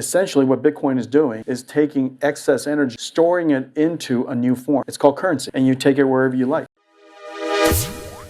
Essentially, what Bitcoin is doing is taking excess energy, storing it into a new form. It's called currency, and you take it wherever you like.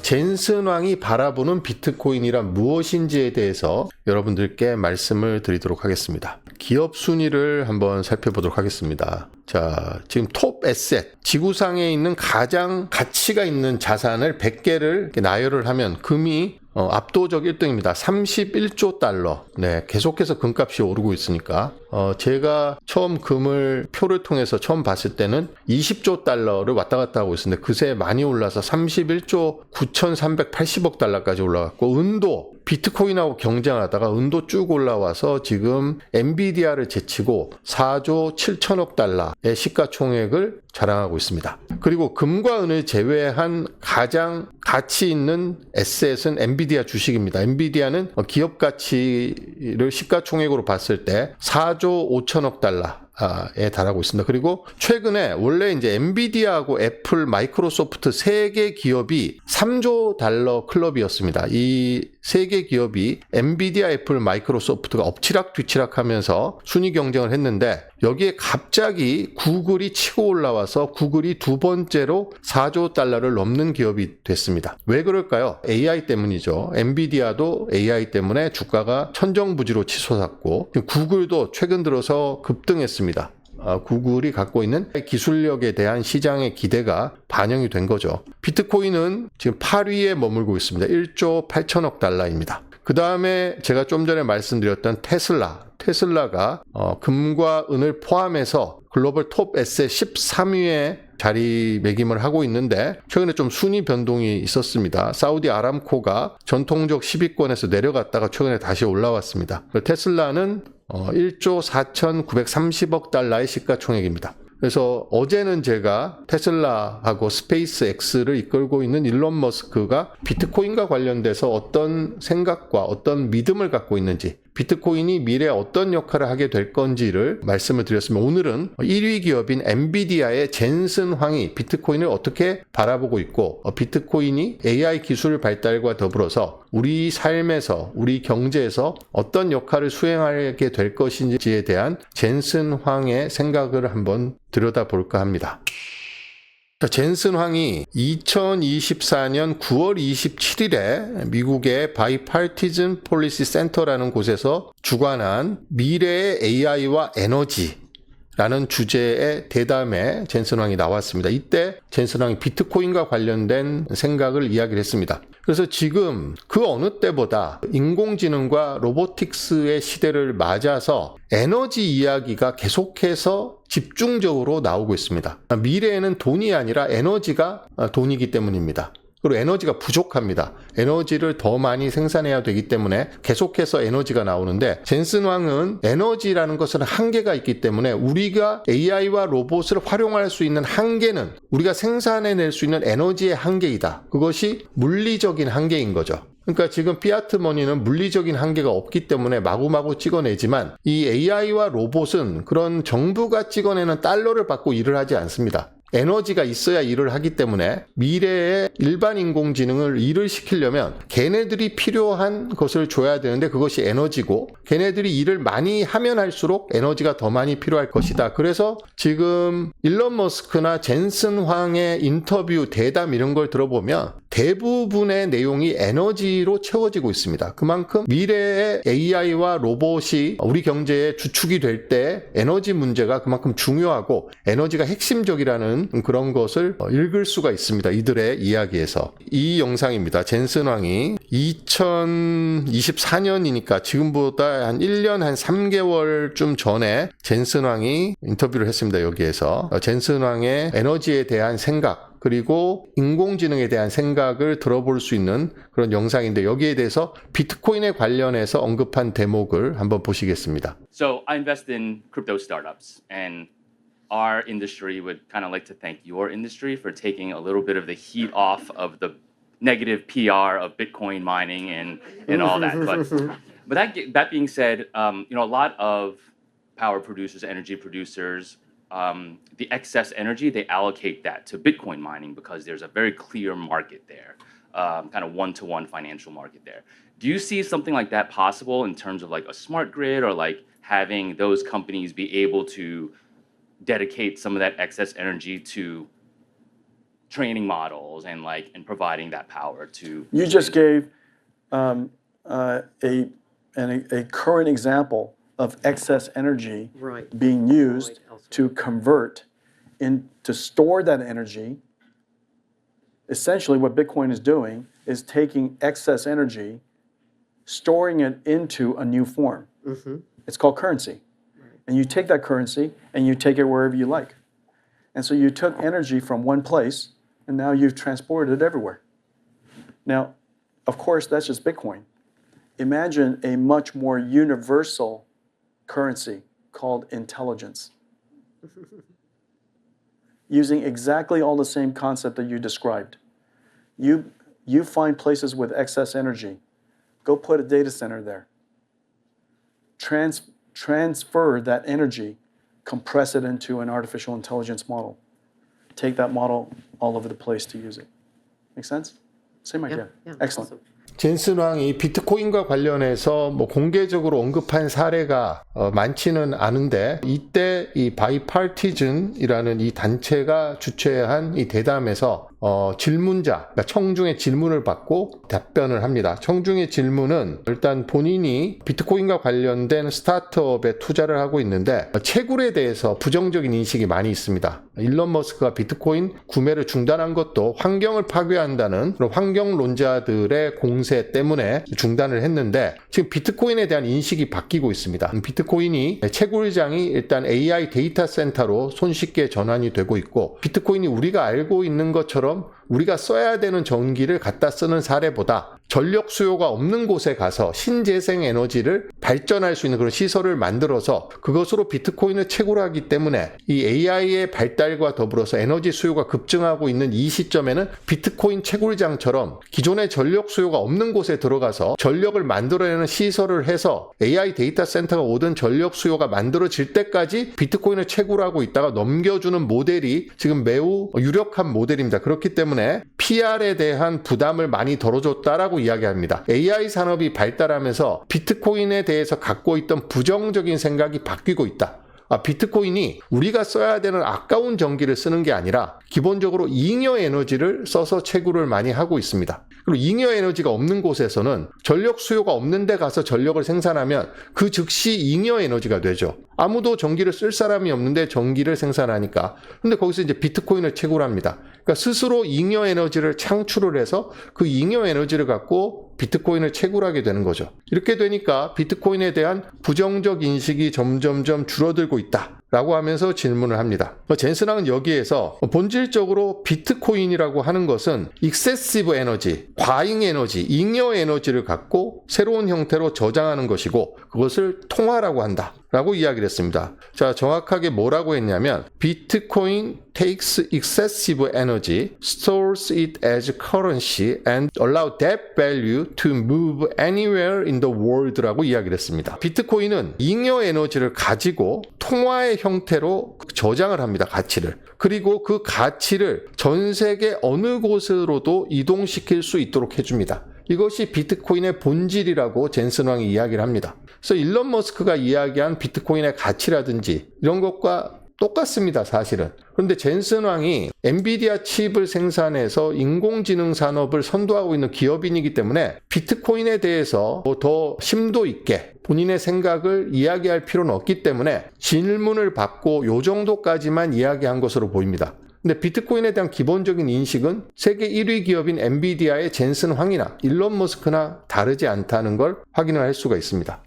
젠슨 왕이 바라보는 비트코인이란 무엇인지에 대해서 여러분들께 말씀을 드리도록 하겠습니다. 기업 순위를 한번 살펴보도록 하겠습니다. 자, 지금 톱 에셋, 지구상에 있는 가장 가치가 있는 자산을 100개를 나열을 하면 금이 압도적 1등입니다. 31조 달러. 네, 계속해서 금값이 오르고 있으니까. 제가 처음 금을 표를 통해서 처음 봤을 때는 20조 달러를 왔다 갔다 하고 있었는데 그새 많이 올라서 31조 9,380억 달러까지 올라갔고, 은도, 비트코인하고 경쟁하다가 은도 쭉 올라와서 지금 엔비디아를 제치고 4조 7천억 달러의 시가총액을 자랑하고 있습니다. 그리고 금과 은을 제외한 가장 가치 있는 에셋은 엔비디아 주식입니다. 엔비디아는 기업 가치를 시가총액으로 봤을 때 4조 5천억 달러에 달하고 있습니다. 그리고 최근에 원래 이제 엔비디아하고 애플, 마이크로소프트 세 개 기업이 3조 달러 클럽이었습니다. 이 세 개 기업이 엔비디아, 애플, 마이크로소프트가 엎치락 뒤치락 하면서 순위 경쟁을 했는데 여기에 갑자기 구글이 치고 올라와서 구글이 두 번째로 4조 달러를 넘는 기업이 됐습니다. 왜 그럴까요? AI 때문이죠. 엔비디아도 AI 때문에 주가가 천정부지로 치솟았고 구글도 최근 들어서 급등했습니다. 구글이 갖고 있는 기술력에 대한 시장의 기대가 반영이 된 거죠. 비트코인은 지금 8위에 머물고 있습니다. 1조 8천억 달러입니다. 그 다음에 제가 좀 전에 말씀드렸던 테슬라가 금과 은을 포함해서 글로벌 톱 에셋 13위에 자리매김을 하고 있는데 최근에 좀 순위 변동이 있었습니다. 사우디 아람코가 전통적 10위권에서 내려갔다가 최근에 다시 올라왔습니다. 테슬라는 1조 4,930억 달러의 시가총액입니다. 그래서 어제는 제가 테슬라하고 스페이스X를 이끌고 있는 일론 머스크가 비트코인과 관련돼서 어떤 생각과 어떤 믿음을 갖고 있는지, 비트코인이 미래에 어떤 역할을 하게 될 건지를 말씀을 드렸으면, 오늘은 1위 기업인 엔비디아의 젠슨 황이 비트코인을 어떻게 바라보고 있고 비트코인이 AI 기술 발달과 더불어서 우리 삶에서, 우리 경제에서 어떤 역할을 수행하게 될 것인지에 대한 젠슨 황의 생각을 한번 들여다볼까 합니다. 젠슨 황이 2024년 9월 27일에 미국의 바이파티즌 폴리시 센터라는 곳에서 주관한 미래의 AI와 에너지라는 주제의 대담에 젠슨 황이 나왔습니다. 이때 젠슨 황이 비트코인과 관련된 생각을 이야기를 했습니다. 그래서 지금 그 어느 때보다 인공지능과 로보틱스의 시대를 맞아서 에너지 이야기가 계속해서 집중적으로 나오고 있습니다. 미래에는 돈이 아니라 에너지가 돈이기 때문입니다. 그리고 에너지가 부족합니다. 에너지를 더 많이 생산해야 되기 때문에 계속해서 에너지가 나오는데, 젠슨 황은 에너지라는 것은 한계가 있기 때문에 우리가 AI와 로봇을 활용할 수 있는 한계는 우리가 생산해낼 수 있는 에너지의 한계이다. 그것이 물리적인 한계인 거죠. 그러니까 지금 피아트 머니는 물리적인 한계가 없기 때문에 마구마구 찍어내지만 이 AI와 로봇은 그런 정부가 찍어내는 달러를 받고 일을 하지 않습니다. 에너지가 있어야 일을 하기 때문에 미래의 일반 인공지능을 일을 시키려면 걔네들이 필요한 것을 줘야 되는데 그것이 에너지고, 걔네들이 일을 많이 하면 할수록 에너지가 더 많이 필요할 것이다. 그래서 지금 일론 머스크나 젠슨 황의 인터뷰, 대담 이런 걸 들어보면 대부분의 내용이 에너지로 채워지고 있습니다. 그만큼 미래의 AI와 로봇이 우리 경제의 주축이 될 때 에너지 문제가 그만큼 중요하고 에너지가 핵심적이라는 그런 것을 읽을 수가 있습니다. 이들의 이야기에서. 이 영상입니다. 젠슨 황이 2024년이니까 지금보다 한 1년 한 3개월쯤 전에 젠슨 황이 인터뷰를 했습니다. 여기에서 젠슨 황의 에너지에 대한 생각, 그리고 인공지능에 대한 생각을 들어볼 수 있는 그런 영상인데, 여기에 대해서 비트코인에 관련해서 언급한 대목을 한번 보시겠습니다. So I invest in crypto startups, and our industry would kind of like to thank your industry for taking a little bit of the heat off of the negative PR of Bitcoin mining and all that. But that being said, a lot of power producers, energy producers, the excess energy, they allocate that to Bitcoin mining because there's a very clear market there, kind of one-to-one financial market there. Do you see something like that possible in terms of like a smart grid or like having those companies be able to dedicate some of that excess energy to training models and providing that power to. You just gave a current example of excess energy Right. being used Right, to convert to store that energy. Essentially, what Bitcoin is doing is taking excess energy, storing it into a new form. It's called currency. And you take that currency and you take it wherever you like. And so you took energy from one place and now you've transported it everywhere. Now, of course, that's just Bitcoin. Imagine a much more universal currency called intelligence. Using exactly all the same concept that you described. You find places with excess energy. Go put a data center there. Transfer that energy, compress it into an artificial intelligence model. Take that model all over the place to use it. Make sense? Same idea. Yeah, Excellent. awesome. 젠슨 왕이 비트코인과 관련해서 뭐 공개적으로 언급한 사례가 많지는 않은데 이때 이 바이파티즌이라는 이 단체가 주최한 이 대담에서 질문자, 그러니까 청중의 질문을 받고 답변을 합니다. 청중의 질문은 일단 본인이 비트코인과 관련된 스타트업에 투자를 하고 있는데 채굴에 대해서 부정적인 인식이 많이 있습니다. 일론 머스크가 비트코인 구매를 중단한 것도 환경을 파괴한다는 그런 환경론자들의 공세 때문에 중단을 했는데 지금 비트코인에 대한 인식이 바뀌고 있습니다. 비트코인이 채굴장이 일단 AI 데이터 센터로 손쉽게 전환이 되고 있고 비트코인이 우리가 알고 있는 것처럼 우리가 써야 되는 전기를 갖다 쓰는 사례보다 전력 수요가 없는 곳에 가서 신재생 에너지를 발전할 수 있는 그런 시설을 만들어서 그것으로 비트코인을 채굴하기 때문에 이 AI의 발달과 더불어서 에너지 수요가 급증하고 있는 이 시점에는 비트코인 채굴장처럼 기존의 전력 수요가 없는 곳에 들어가서 전력을 만들어내는 시설을 해서 AI 데이터 센터가 오든 전력 수요가 만들어질 때까지 비트코인을 채굴하고 있다가 넘겨주는 모델이 지금 매우 유력한 모델입니다. 그렇기 때문에 PR에 대한 부담을 많이 덜어줬다라고 이야기합니다. AI 산업이 발달하면서 비트코인에 대해서 갖고 있던 부정적인 생각이 바뀌고 있다. 비트코인이 우리가 써야 되는 아까운 전기를 쓰는 게 아니라 기본적으로 잉여 에너지를 써서 채굴을 많이 하고 있습니다. 그리고 잉여 에너지가 없는 곳에서는 전력 수요가 없는 데 가서 전력을 생산하면 그 즉시 잉여 에너지가 되죠. 아무도 전기를 쓸 사람이 없는데 전기를 생산하니까. 근데 거기서 이제 비트코인을 채굴합니다. 그러니까 스스로 잉여 에너지를 창출을 해서 그 잉여 에너지를 갖고 비트코인을 채굴하게 되는 거죠. 이렇게 되니까 비트코인에 대한 부정적 인식이 점점점 줄어들고 있다라고 하면서 질문을 합니다. 젠슨왕은 여기에서 본질적으로 비트코인이라고 하는 것은 excessive 에너지, 과잉 에너지, 잉여 에너지를 갖고 새로운 형태로 저장하는 것이고 그것을 통화라고 한다. 라고 이야기를 했습니다. 자, 정확하게 뭐라고 했냐면 Bitcoin takes excessive energy, stores it as currency and allow that value to move anywhere in the world라고 이야기를 했습니다. 비트코인은 잉여 에너지를 가지고 통화의 형태로 저장을 합니다. 가치를. 그리고 그 가치를 전 세계 어느 곳으로도 이동시킬 수 있도록 해줍니다. 이것이 비트코인의 본질이라고 젠슨 왕이 이야기를 합니다. 그래서 일론 머스크가 이야기한 비트코인의 가치라든지 이런 것과 똑같습니다, 사실은. 그런데 젠슨 왕이 엔비디아 칩을 생산해서 인공지능 산업을 선도하고 있는 기업인이기 때문에 비트코인에 대해서 더 심도 있게 본인의 생각을 이야기할 필요는 없기 때문에 질문을 받고 요 정도까지만 이야기한 것으로 보입니다. 근데 비트코인에 대한 기본적인 인식은 세계 1위 기업인 엔비디아의 젠슨 황이나 일론 머스크나 다르지 않다는 걸 확인을 할 수가 있습니다.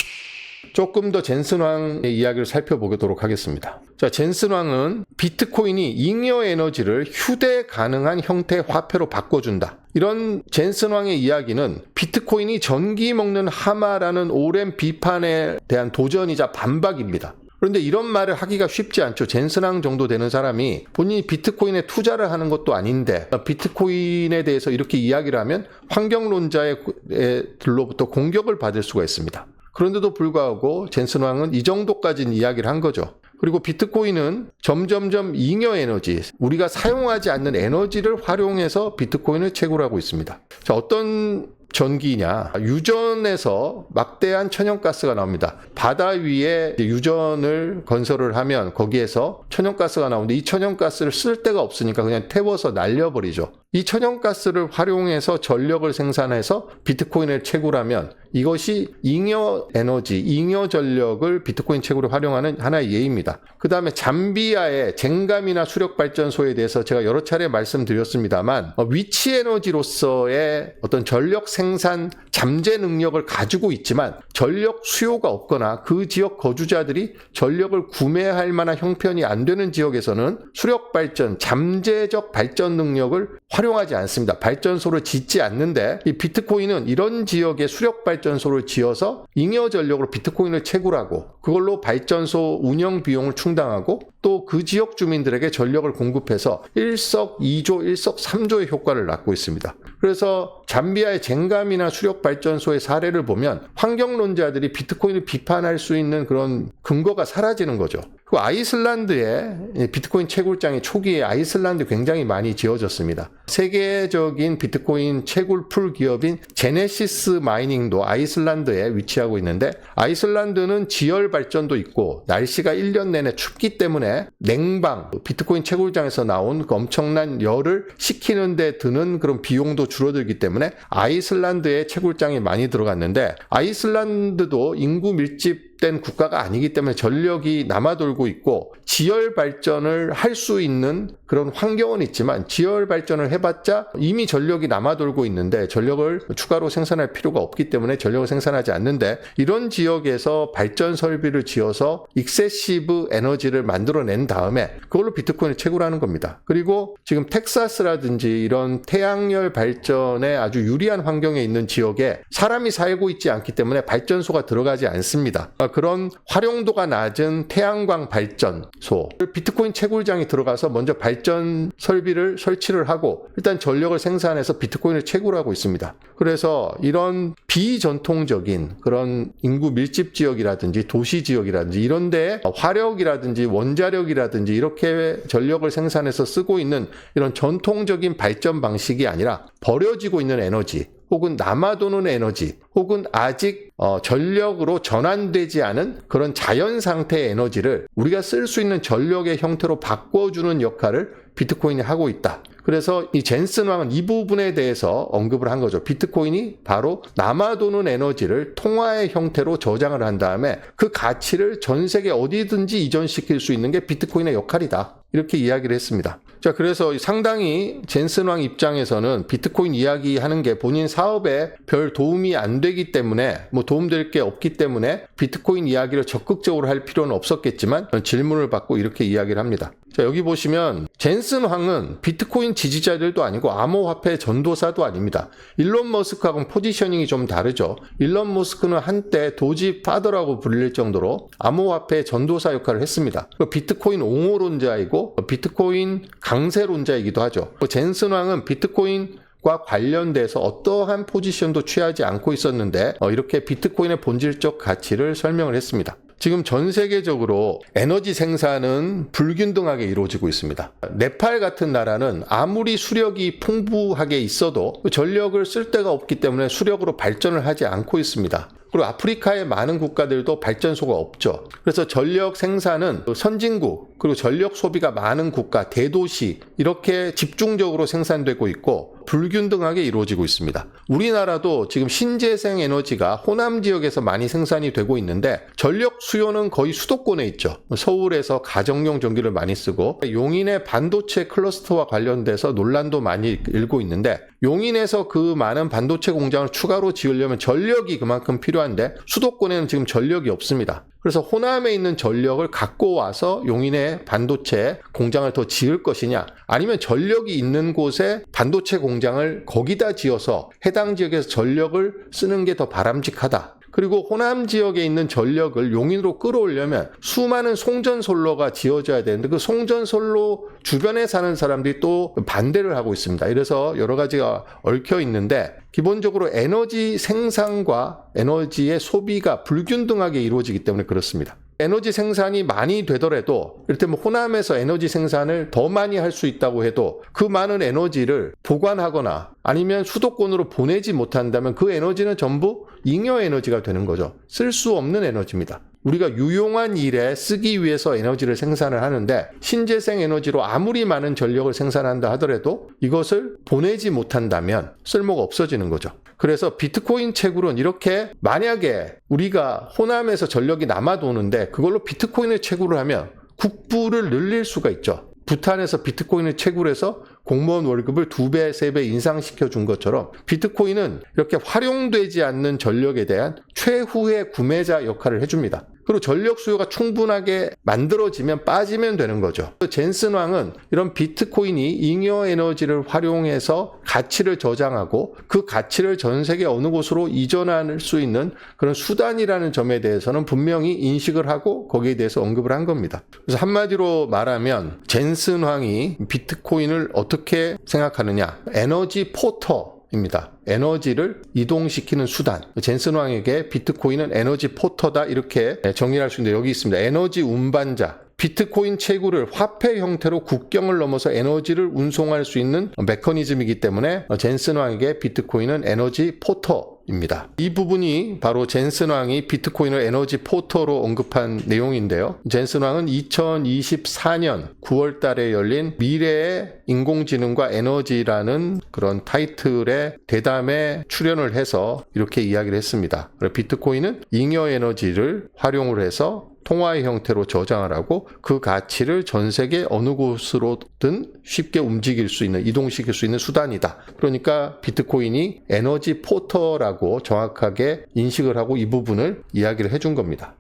조금 더 젠슨 왕의 이야기를 살펴보도록 하겠습니다. 자, 젠슨 왕은 비트코인이 잉여 에너지를 휴대 가능한 형태의 화폐로 바꿔준다. 이런 젠슨 왕의 이야기는 비트코인이 전기 먹는 하마라는 오랜 비판에 대한 도전이자 반박입니다. 그런데 이런 말을 하기가 쉽지 않죠. 젠슨 왕 정도 되는 사람이 본인이 비트코인에 투자를 하는 것도 아닌데 비트코인에 대해서 이렇게 이야기를 하면 환경론자들로부터 공격을 받을 수가 있습니다. 그런데도 불구하고 젠슨 왕은 이 정도까지는 이야기를 한 거죠. 그리고 비트코인은 점점점 잉여 에너지, 우리가 사용하지 않는 에너지를 활용해서 비트코인을 채굴하고 있습니다. 자, 어떤 전기냐? 유전에서 막대한 천연가스가 나옵니다. 바다 위에 유전을 건설을 하면 거기에서 천연가스가 나오는데 이 천연가스를 쓸 데가 없으니까 그냥 태워서 날려버리죠. 이 천연가스를 활용해서 전력을 생산해서 비트코인을 채굴하면 이것이 잉여 에너지, 잉여 전력을 비트코인 채굴에 활용하는 하나의 예입니다. 그 다음에 잠비아의 젠감이나 수력발전소에 대해서 제가 여러 차례 말씀드렸습니다만 위치 에너지로서의 어떤 전력 생산 잠재 능력을 가지고 있지만 전력 수요가 없거나 그 지역 거주자들이 전력을 구매할 만한 형편이 안 되는 지역에서는 수력발전, 잠재적 발전 능력을 활용하지 않습니다. 발전소를 짓지 않는데 이 비트코인은 이런 지역에 수력발전소를 지어서 잉여 전력으로 비트코인을 채굴하고 그걸로 발전소 운영 비용을 충당하고 또 그 지역 주민들에게 전력을 공급해서 일석이조, 일석삼조의 효과를 낳고 있습니다. 그래서 잠비아의 젠감이나 수력발전소의 사례를 보면 환경론자들이 비트코인을 비판할 수 있는 그런 근거가 사라지는 거죠. 그 아이슬란드에 비트코인 채굴장이 초기에 아이슬란드 굉장히 많이 지어졌습니다. 세계적인 비트코인 채굴풀 기업인 제네시스 마이닝도 아이슬란드에 위치하고 있는데 아이슬란드는 지열 발전도 있고 날씨가 1년 내내 춥기 때문에 냉방, 비트코인 채굴장에서 나온 그 엄청난 열을 식히는 데 드는 그런 비용도 줄어들기 때문에 아이슬란드에 채굴장이 많이 들어갔는데 아이슬란드도 인구 밀집된 국가가 아니기 때문에 전력이 남아돌고 있고 지열 발전을 할 수 있는 그런 환경은 있지만 지열 발전을 해봤자 이미 전력이 남아돌고 있는데 전력을 추가로 생산할 필요가 없기 때문에 전력을 생산하지 않는데 이런 지역에서 발전 설비를 지어서 익세시브 에너지를 만들어낸 다음에 그걸로 비트코인을 채굴하는 겁니다. 그리고 지금 텍사스라든지 이런 태양열 발전에 아주 유리한 환경에 있는 지역에 사람이 살고 있지 않기 때문에 발전소가 들어가지 않습니다. 그런 활용도가 낮은 태양광 발전소, 비트코인 채굴장이 들어가서 먼저 발전 설비를 설치를 하고 일단 전력을 생산해서 비트코인을 채굴하고 있습니다. 그래서 이런 비전통적인 그런 인구 밀집 지역이라든지 도시 지역이라든지 이런 데에 화력이라든지 원자력이라든지 이렇게 전력을 생산해서 쓰고 있는 이런 전통적인 발전 방식이 아니라 버려지고 있는 에너지 혹은 남아도는 에너지 혹은 아직 전력으로 전환되지 않은 그런 자연 상태의 에너지를 우리가 쓸 수 있는 전력의 형태로 바꿔주는 역할을 비트코인이 하고 있다. 그래서 이 젠슨 왕은 이 부분에 대해서 언급을 한 거죠. 비트코인이 바로 남아도는 에너지를 통화의 형태로 저장을 한 다음에 그 가치를 전 세계 어디든지 이전시킬 수 있는 게 비트코인의 역할이다. 이렇게 이야기를 했습니다. 자, 그래서 상당히 젠슨 왕 입장에서는 비트코인 이야기하는 게 본인 사업에 별 도움이 안 되기 때문에 도움될 게 없기 때문에 비트코인 이야기를 적극적으로 할 필요는 없었겠지만 질문을 받고 이렇게 이야기를 합니다. 자, 여기 보시면 젠슨 왕은 비트코인 지지자들도 아니고 암호화폐 전도사도 아닙니다. 일론 머스크하고는 포지셔닝이 좀 다르죠. 일론 머스크는 한때 도지 파더라고 불릴 정도로 암호화폐 전도사 역할을 했습니다. 비트코인 옹호론자이고 비트코인 강세론자이기도 하죠. 젠슨 왕은 비트코인과 관련돼서 어떠한 포지션도 취하지 않고 있었는데 이렇게 비트코인의 본질적 가치를 설명을 했습니다. 지금 전 세계적으로 에너지 생산은 불균등하게 이루어지고 있습니다. 네팔 같은 나라는 아무리 수력이 풍부하게 있어도 전력을 쓸 데가 없기 때문에 수력으로 발전을 하지 않고 있습니다. 그리고 아프리카의 많은 국가들도 발전소가 없죠. 그래서 전력 생산은 선진국 그리고 전력 소비가 많은 국가, 대도시 이렇게 집중적으로 생산되고 있고 불균등하게 이루어지고 있습니다. 우리나라도 지금 신재생 에너지가 호남 지역에서 많이 생산이 되고 있는데 전력 수요는 거의 수도권에 있죠. 서울에서 가정용 전기를 많이 쓰고 용인의 반도체 클러스터와 관련돼서 논란도 많이 일고 있는데 용인에서 그 많은 반도체 공장을 추가로 지으려면 전력이 그만큼 필요한데 수도권에는 지금 전력이 없습니다. 그래서 호남에 있는 전력을 갖고 와서 용인의 반도체 공장을 더 지을 것이냐 아니면 전력이 있는 곳에 반도체 공장을 거기다 지어서 해당 지역에서 전력을 쓰는 게 더 바람직하다. 그리고 호남 지역에 있는 전력을 용인으로 끌어오려면 수많은 송전솔로가 지어져야 되는데 그 송전솔로 주변에 사는 사람들이 또 반대를 하고 있습니다. 이래서 여러 가지가 얽혀 있는데 기본적으로 에너지 생산과 에너지의 소비가 불균등하게 이루어지기 때문에 그렇습니다. 에너지 생산이 많이 되더라도 이를테면 호남에서 에너지 생산을 더 많이 할 수 있다고 해도 그 많은 에너지를 보관하거나 아니면 수도권으로 보내지 못한다면 그 에너지는 전부 잉여 에너지가 되는 거죠. 쓸 수 없는 에너지입니다. 우리가 유용한 일에 쓰기 위해서 에너지를 생산을 하는데 신재생 에너지로 아무리 많은 전력을 생산한다 하더라도 이것을 보내지 못한다면 쓸모가 없어지는 거죠. 그래서 비트코인 채굴은 이렇게 만약에 우리가 호남에서 전력이 남아도는데 그걸로 비트코인을 채굴을 하면 국부를 늘릴 수가 있죠. 부탄에서 비트코인을 채굴해서 공무원 월급을 2배, 3배 인상시켜 준 것처럼 비트코인은 이렇게 활용되지 않는 전력에 대한 최후의 구매자 역할을 해줍니다. 그리고 전력 수요가 충분하게 만들어지면 빠지면 되는 거죠. 젠슨 왕은 이런 비트코인이 잉여 에너지를 활용해서 가치를 저장하고 그 가치를 전 세계 어느 곳으로 이전할 수 있는 그런 수단이라는 점에 대해서는 분명히 인식을 하고 거기에 대해서 언급을 한 겁니다. 그래서 한마디로 말하면 젠슨 왕이 비트코인을 어떻게 생각하느냐? 에너지 포터입니다. 에너지를 이동시키는 수단. 젠슨 왕에게 비트코인은 에너지 포터다 이렇게 정의할 수 있는데 여기 있습니다. 에너지 운반자. 비트코인 채굴을 화폐 형태로 국경을 넘어서 에너지를 운송할 수 있는 메커니즘이기 때문에 젠슨 왕에게 비트코인은 에너지 포터입니다. 이 부분이 바로 젠슨 왕이 비트코인을 에너지 포터로 언급한 내용인데요. 젠슨 왕은 2024년 9월 달에 열린 미래의 인공지능과 에너지라는 그런 타이틀의 대담에 출연을 해서 이렇게 이야기를 했습니다. 비트코인은 잉여 에너지를 활용을 해서 통화의 형태로 저장을 하고 그 가치를 전 세계 어느 곳으로든 쉽게 움직일 수 있는, 이동시킬 수 있는 수단이다. 그러니까 비트코인이 에너지 포터라고 정확하게 인식을 하고 이 부분을 이야기를 해준 겁니다.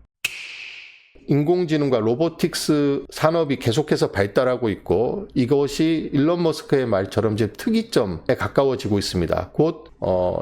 인공지능과 로보틱스 산업이 계속해서 발달하고 있고 이것이 일론 머스크의 말처럼 지금 특이점에 가까워지고 있습니다. 곧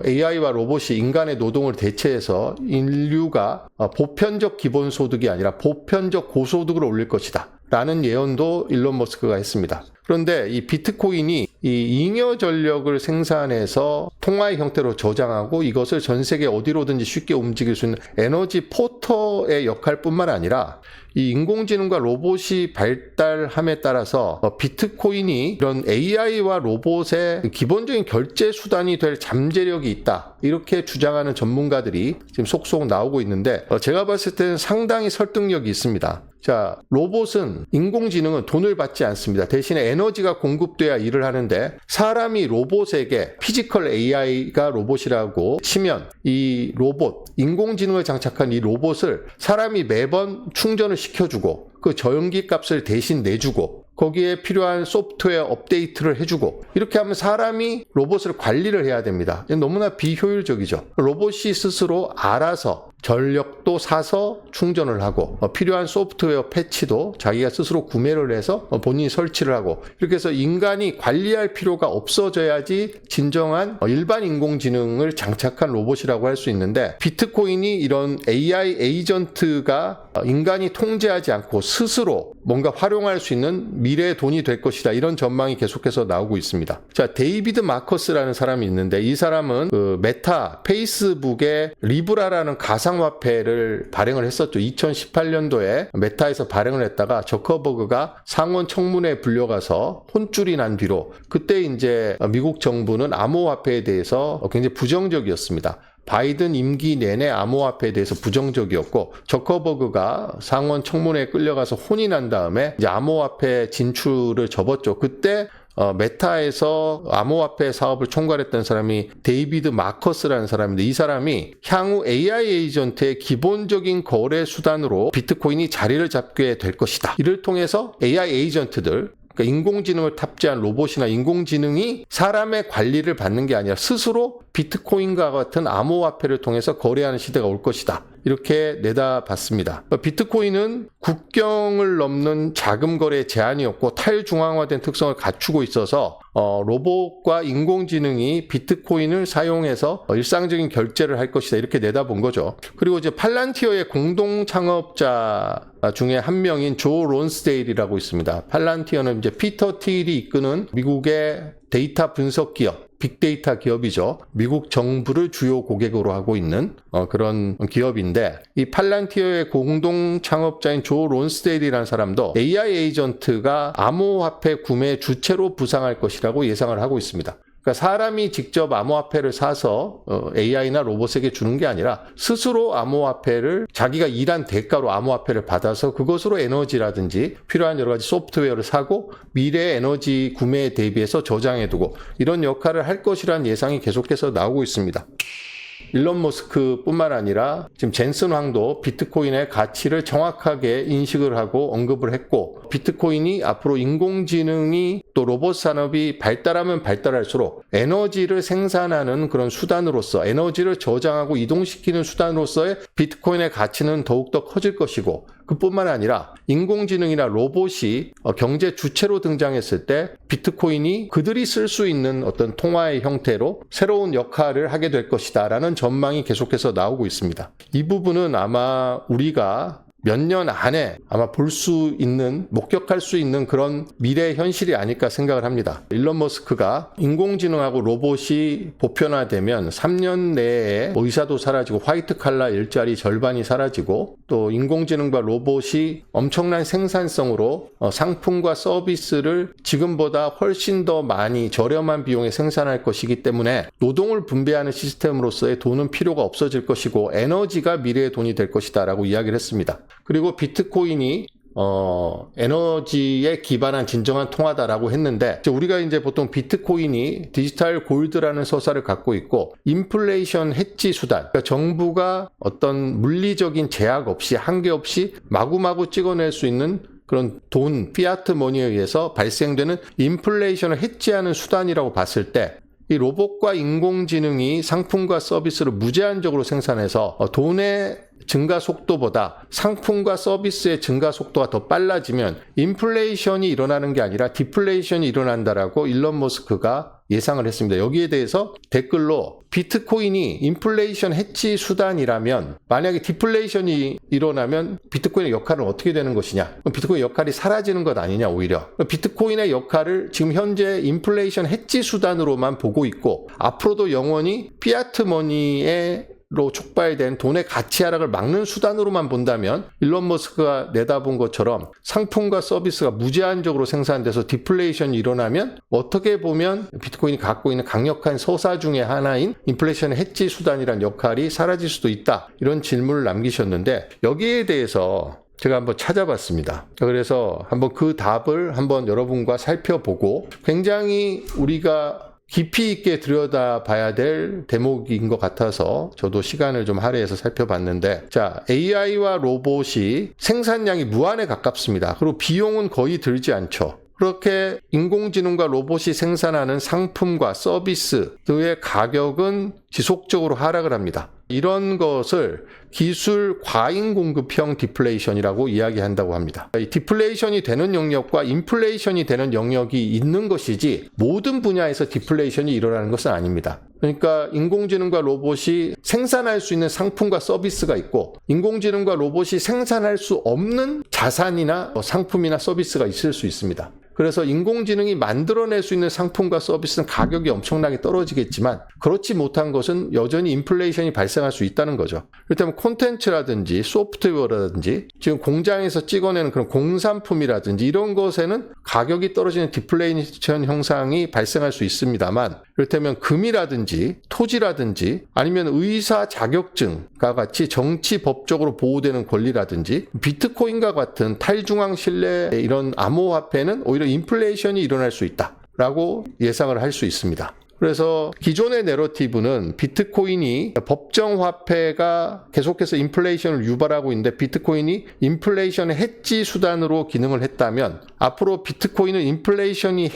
AI와 로봇이 인간의 노동을 대체해서 인류가 보편적 기본소득이 아니라 보편적 고소득을 올릴 것이다 라는 예언도 일론 머스크가 했습니다. 그런데 이 비트코인이 이 잉여 전력을 생산해서 통화의 형태로 저장하고 이것을 전 세계 어디로든지 쉽게 움직일 수 있는 에너지 포터의 역할뿐만 아니라 이 인공지능과 로봇이 발달함에 따라서 비트코인이 이런 AI와 로봇의 기본적인 결제 수단이 될 잠재력이 있다. 이렇게 주장하는 전문가들이 지금 속속 나오고 있는데 제가 봤을 때는 상당히 설득력이 있습니다. 자, 로봇은 인공지능은 돈을 받지 않습니다. 대신에 에너지가 공급돼야 일을 하는데 사람이 로봇에게 피지컬 AI가 로봇이라고 치면 이 로봇, 인공지능을 장착한 이 로봇을 사람이 매번 충전을 시켜주고 그 전기 값을 대신 내주고 거기에 필요한 소프트웨어 업데이트를 해주고 이렇게 하면 사람이 로봇을 관리를 해야 됩니다. 너무나 비효율적이죠. 로봇이 스스로 알아서 전력도 사서 충전을 하고 필요한 소프트웨어 패치도 자기가 스스로 구매를 해서 본인이 설치를 하고 이렇게 해서 인간이 관리할 필요가 없어져야지 진정한 일반 인공지능을 장착한 로봇이라고 할 수 있는데 비트코인이 이런 AI 에이전트가 인간이 통제하지 않고 스스로 뭔가 활용할 수 있는 미래의 돈이 될 것이다. 이런 전망이 계속해서 나오고 있습니다. 자, 데이비드 마커스라는 사람이 있는데 이 사람은 그 메타, 페이스북의 리브라라는 가상화폐를 발행을 했었죠. 2018년도에 메타에서 발행을 했다가 저커버그가 상원 청문회에 불려가서 혼쭐이 난 뒤로 그때 이제 미국 정부는 암호화폐에 대해서 굉장히 부정적이었습니다. 바이든 임기 내내 암호화폐에 대해서 부정적이었고 저커버그가 상원 청문회에 끌려가서 혼이 난 다음에 이제 암호화폐 진출을 접었죠. 그때 메타에서 암호화폐 사업을 총괄했던 사람이 데이비드 마커스라는 사람인데 이 사람이 향후 AI 에이전트의 기본적인 거래 수단으로 비트코인이 자리를 잡게 될 것이다. 이를 통해서 AI 에이전트들 그러니까 인공지능을 탑재한 로봇이나 인공지능이 사람의 관리를 받는 게 아니라 스스로 비트코인과 같은 암호화폐를 통해서 거래하는 시대가 올 것이다. 이렇게 내다봤습니다. 비트코인은 국경을 넘는 자금 거래에 제한이 없고 탈중앙화된 특성을 갖추고 있어서 로봇과 인공지능이 비트코인을 사용해서 일상적인 결제를 할 것이다. 이렇게 내다본 거죠. 그리고 이제 팔란티어의 공동 창업자 중에 한 명인 조 론스데일이라고 있습니다. 팔란티어는 이제 피터 틸이 이끄는 미국의 데이터 분석 기업 빅데이터 기업이죠. 미국 정부를 주요 고객으로 하고 있는 그런 기업인데 이 팔란티어의 공동 창업자인 조 론스데일이라는 사람도 AI 에이전트가 암호화폐 구매 주체로 부상할 것이라고 예상을 하고 있습니다. 그러니까 사람이 직접 암호화폐를 사서 AI나 로봇에게 주는 게 아니라 스스로 암호화폐를 자기가 일한 대가로 암호화폐를 받아서 그것으로 에너지라든지 필요한 여러 가지 소프트웨어를 사고 미래의 에너지 구매에 대비해서 저장해두고 이런 역할을 할 것이라는 예상이 계속해서 나오고 있습니다. 일론 머스크뿐만 아니라 지금 젠슨 황도 비트코인의 가치를 정확하게 인식을 하고 언급을 했고 비트코인이 앞으로 인공지능이 또 로봇 산업이 발달하면 발달할수록 에너지를 생산하는 그런 수단으로서 에너지를 저장하고 이동시키는 수단으로서의 비트코인의 가치는 더욱더 커질 것이고 그뿐만 아니라 인공지능이나 로봇이 경제 주체로 등장했을 때 비트코인이 그들이 쓸 수 있는 어떤 통화의 형태로 새로운 역할을 하게 될 것이다 라는 전망이 계속해서 나오고 있습니다. 이 부분은 아마 우리가 몇 년 안에 아마 볼 수 있는, 목격할 수 있는 그런 미래의 현실이 아닐까 생각을 합니다. 일론 머스크가 인공지능하고 로봇이 보편화되면 3년 내에 의사도 사라지고 화이트 칼라 일자리 절반이 사라지고 또 인공지능과 로봇이 엄청난 생산성으로 상품과 서비스를 지금보다 훨씬 더 많이 저렴한 비용에 생산할 것이기 때문에 노동을 분배하는 시스템으로서의 돈은 필요가 없어질 것이고 에너지가 미래의 돈이 될 것이다 라고 이야기를 했습니다. 그리고 비트코인이 에너지에 기반한 진정한 통화다라고 했는데 우리가 이제 보통 비트코인이 디지털 골드라는 서사를 갖고 있고 인플레이션 해지 수단, 그러니까 정부가 어떤 물리적인 제약 없이 한계 없이 마구마구 찍어낼 수 있는 그런 돈, 피아트 머니에 의해서 발생되는 인플레이션을 해지하는 수단이라고 봤을 때 이 로봇과 인공지능이 상품과 서비스를 무제한적으로 생산해서 돈의 증가 속도보다 상품과 서비스의 증가 속도가 더 빨라지면 인플레이션이 일어나는 게 아니라 디플레이션이 일어난다라고 일론 머스크가 예상을 했습니다. 여기에 대해서 댓글로 비트코인이 인플레이션 해지 수단이라면 만약에 디플레이션이 일어나면 비트코인의 역할은 어떻게 되는 것이냐? 그럼 비트코인의 역할이 사라지는 것 아니냐 오히려. 비트코인의 역할을 지금 현재 인플레이션 해지 수단으로만 보고 있고 앞으로도 영원히 피아트 머니의 로 촉발된 돈의 가치 하락을 막는 수단으로만 본다면 일론 머스크가 내다본 것처럼 상품과 서비스가 무제한적으로 생산돼서 디플레이션이 일어나면 어떻게 보면 비트코인이 갖고 있는 강력한 서사 중의 하나인 인플레이션 해지 수단이란 역할이 사라질 수도 있다. 이런 질문을 남기셨는데 여기에 대해서 제가 한번 찾아봤습니다. 그래서 한번 그 답을 한번 여러분과 살펴보고 굉장히 우리가 깊이 있게 들여다봐야 될 대목인 것 같아서 저도 시간을 좀 할애해서 살펴봤는데 자, AI와 로봇이 생산량이 무한에 가깝습니다. 그리고 비용은 거의 들지 않죠. 그렇게 인공지능과 로봇이 생산하는 상품과 서비스의 가격은 지속적으로 하락을 합니다. 이런 것을 기술 과잉 공급형 디플레이션이라고 이야기한다고 합니다. 이 디플레이션이 되는 영역과 인플레이션이 되는 영역이 있는 것이지 모든 분야에서 디플레이션이 일어나는 것은 아닙니다. 그러니까 인공지능과 로봇이 생산할 수 있는 상품과 서비스가 있고 인공지능과 로봇이 생산할 수 없는 자산이나 상품이나 서비스가 있을 수 있습니다. 그래서 인공지능이 만들어낼 수 있는 상품과 서비스는 가격이 엄청나게 떨어지겠지만 그렇지 못한 것은 여전히 인플레이션이 발생할 수 있다는 거죠. 그렇다면 콘텐츠라든지 소프트웨어라든지 지금 공장에서 찍어내는 그런 공산품이라든지 이런 것에는 가격이 떨어지는 디플레이션 현상이 발생할 수 있습니다만 그렇다면 금이라든지 토지라든지 아니면 의사 자격증과 같이 정치법적으로 보호되는 권리라든지 비트코인과 같은 탈중앙 신뢰의 이런 암호화폐는 오히려 인플레이션이 일어날 수 있다라고 예상을 할 수 있습니다. 그래서 기존의 내러티브는 비트코인이 법정화폐가 계속해서 인플레이션을 유발하고 있는데 비트코인이 인플레이션의 해지 수단으로 기능을 했다면 앞으로 비트코인은 인플레이션을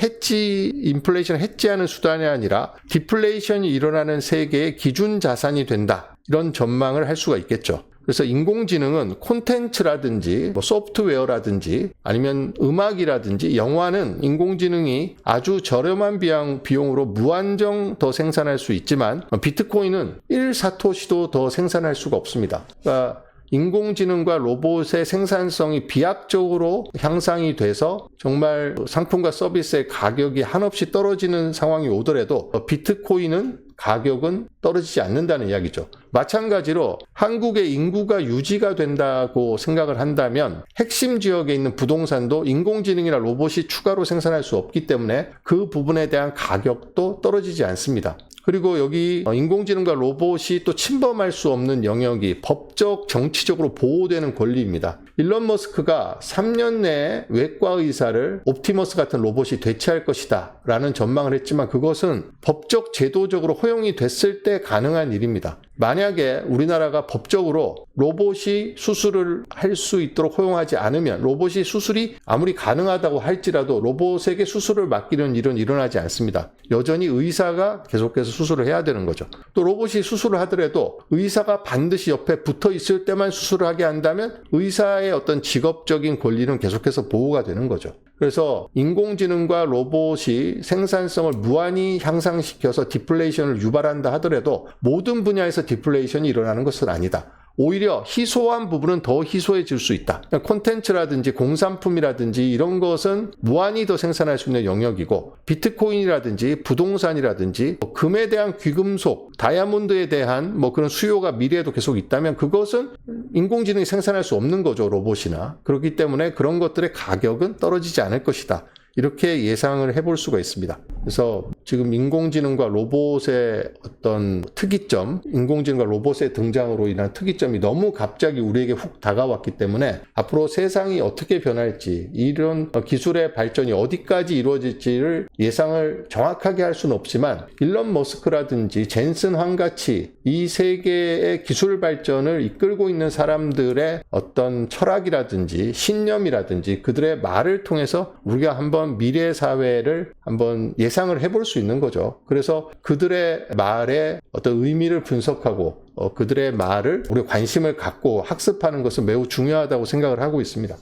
해지하는 수단이 아니라 디플레이션이 일어나는 세계의 기준 자산이 된다. 이런 전망을 할 수가 있겠죠. 그래서 인공지능은 콘텐츠라든지 소프트웨어라든지 아니면 음악이라든지 영화는 인공지능이 아주 저렴한 비용으로 무한정 더 생산할 수 있지만 비트코인은 1사토시도 더 생산할 수가 없습니다. 그러니까 인공지능과 로봇의 생산성이 비약적으로 향상이 돼서 정말 상품과 서비스의 가격이 한없이 떨어지는 상황이 오더라도 비트코인은 가격은 떨어지지 않는다는 이야기죠. 마찬가지로 한국의 인구가 유지가 된다고 생각을 한다면 핵심 지역에 있는 부동산도 인공지능이나 로봇이 추가로 생산할 수 없기 때문에 그 부분에 대한 가격도 떨어지지 않습니다. 그리고 여기 인공지능과 로봇이 또 침범할 수 없는 영역이 법적, 정치적으로 보호되는 권리입니다. 일론 머스크가 3년 내에 외과 의사를 옵티머스 같은 로봇이 대체할 것이다 라는 전망을 했지만 그것은 법적, 제도적으로 허용이 됐을 때 가능한 일입니다. 만약에 우리나라가 법적으로 로봇이 수술을 할 수 있도록 허용하지 않으면 로봇이 수술이 아무리 가능하다고 할지라도 로봇에게 수술을 맡기는 일은 일어나지 않습니다. 여전히 의사가 계속해서 수술을 해야 되는 거죠. 또 로봇이 수술을 하더라도 의사가 반드시 옆에 붙어 있을 때만 수술을 하게 한다면 의사의 어떤 직업적인 권리는 계속해서 보호가 되는 거죠. 그래서 인공지능과 로봇이 생산성을 무한히 향상시켜서 디플레이션을 유발한다 하더라도 모든 분야에서 디플레이션이 일어나는 것은 아니다. 오히려 희소한 부분은 더 희소해질 수 있다. 콘텐츠라든지 공산품이라든지 이런 것은 무한히 더 생산할 수 있는 영역이고 비트코인이라든지 부동산이라든지 금에 대한 귀금속, 다이아몬드에 대한 그런 수요가 미래에도 계속 있다면 그것은 인공지능이 생산할 수 없는 거죠. 로봇이나. 그렇기 때문에 그런 것들의 가격은 떨어지지 않을 것이다. 이렇게 예상을 해볼 수가 있습니다. 그래서 지금 인공지능과 로봇의 어떤 특이점, 인공지능과 로봇의 등장으로 인한 특이점이 너무 갑자기 우리에게 훅 다가왔기 때문에 앞으로 세상이 어떻게 변할지, 이런 기술의 발전이 어디까지 이루어질지를 예상을 정확하게 할 수는 없지만 일론 머스크라든지 젠슨 황같이 이 세계의 기술 발전을 이끌고 있는 사람들의 어떤 철학이라든지 신념이라든지 그들의 말을 통해서 우리가 한번 미래 사회를 한번 예상을 해볼 수 있는 거죠. 그래서 그들의 말에 어떤 의미를 분석하고 그들의 말을 우리 관심을 갖고 학습하는 것은 매우 중요하다고 생각을 하고 있습니다.